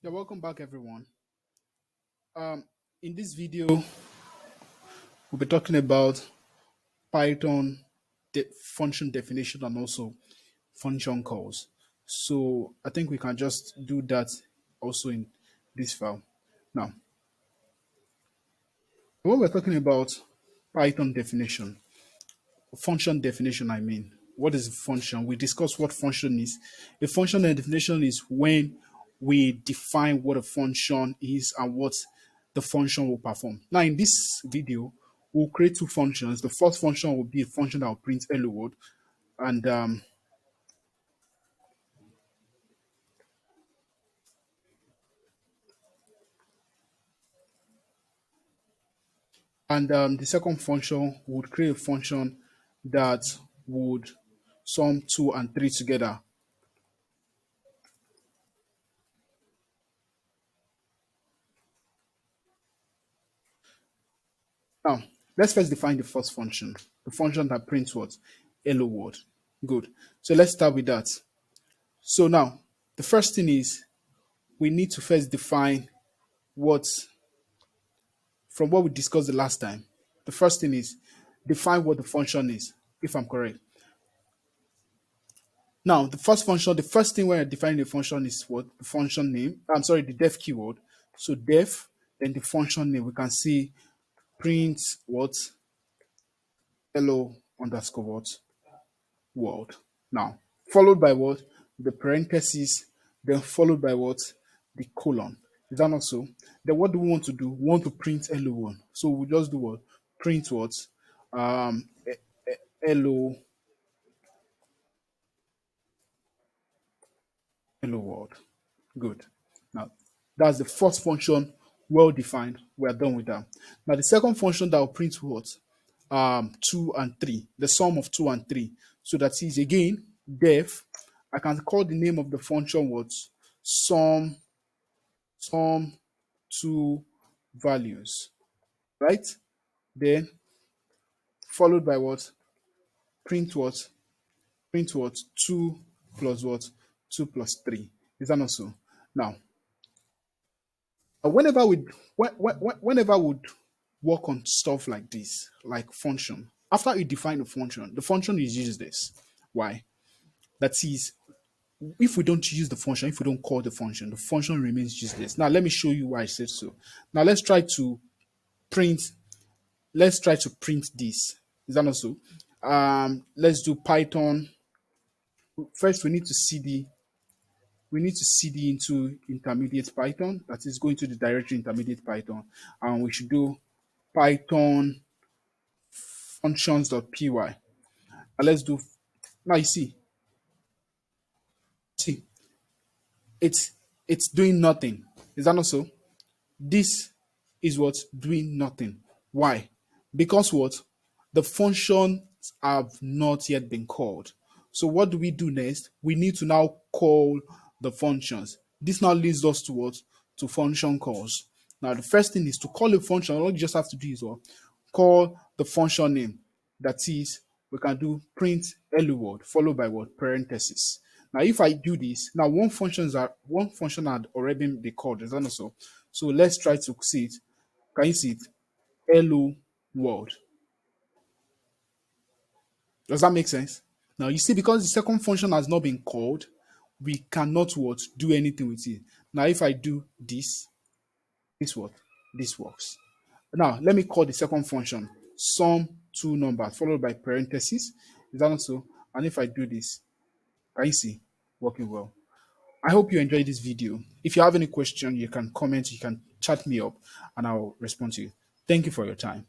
Yeah, welcome back, everyone. Um, in this video, we'll be talking about Python function definition and also function calls. So I think we can just do that also in this file. Now, when we're talking about Python definition, function definition, I mean, what is a function? We discussed what function is. A function definition is when we define what a function is and what the function will perform. Now, in this video, we'll create two functions. The first function will be a function that will print hello world, and the second function would create a function that would sum two and three together. Now, let's first define the first function, the function that prints what? Hello world. Good. So let's start with that. So now, the first thing is we need to first define what, from what we discussed the last time. The first thing is define what the function is, if I'm correct. Now, the first function, the first thing when you're defining the function is what? The function name. I'm sorry, the def keyword. So def, then the function name. We can see print what? Hello underscore what? World. Now, followed by what? The parentheses, then followed by what? The colon. Is that not so? Then what do we want to do? We want to print hello one. So we just do what? Print what? Um, hello, hello world. Good. Now, that's the first function, well defined. We're done with that. Now, the second function that will print what? Two and three, the sum of two and three. So that is again def. I can call the name of the function what? Sum two values, right? Then followed by what? Print what? Print what? Two plus what? Two plus three. Is that not so? Now, whenever we whenever we work on stuff like this, like function, after you define the function is useless. Why? That is, if we don't use the function, if we don't call the function remains useless. Now, let me show you why I said so. Now, print, let's try to print this. Is that not so? Let's do Python. First, we need to cd into intermediate Python. That is going to the directory intermediate Python. And we should do Python functions.py. And let's do, now you see, it's doing nothing. Is that not so? This is what? Doing nothing. Why? Because what? The functions have not yet been called. So what do we do next? We need to now call the functions. This now leads us to what? To function calls. Now the first thing is to call a function. All you just have to do is what? Call the function name. That is, we can do print hello world followed by what? Parentheses. Now, if I do this, now one function had already been called, is that not so? So let's try to see it. Can you see it? Hello world. Does that make sense? Now you see, because the second function has not been called, we cannot what? Do anything with it. Now, if I do this, this what? This works. Now let me call the second function, sum two numbers followed by parentheses. Is that not so? And if I do this, can you see? Working well. I hope you enjoyed this video. If you have any question, you can comment, you can chat me up, and I'll respond to you. Thank you for your time.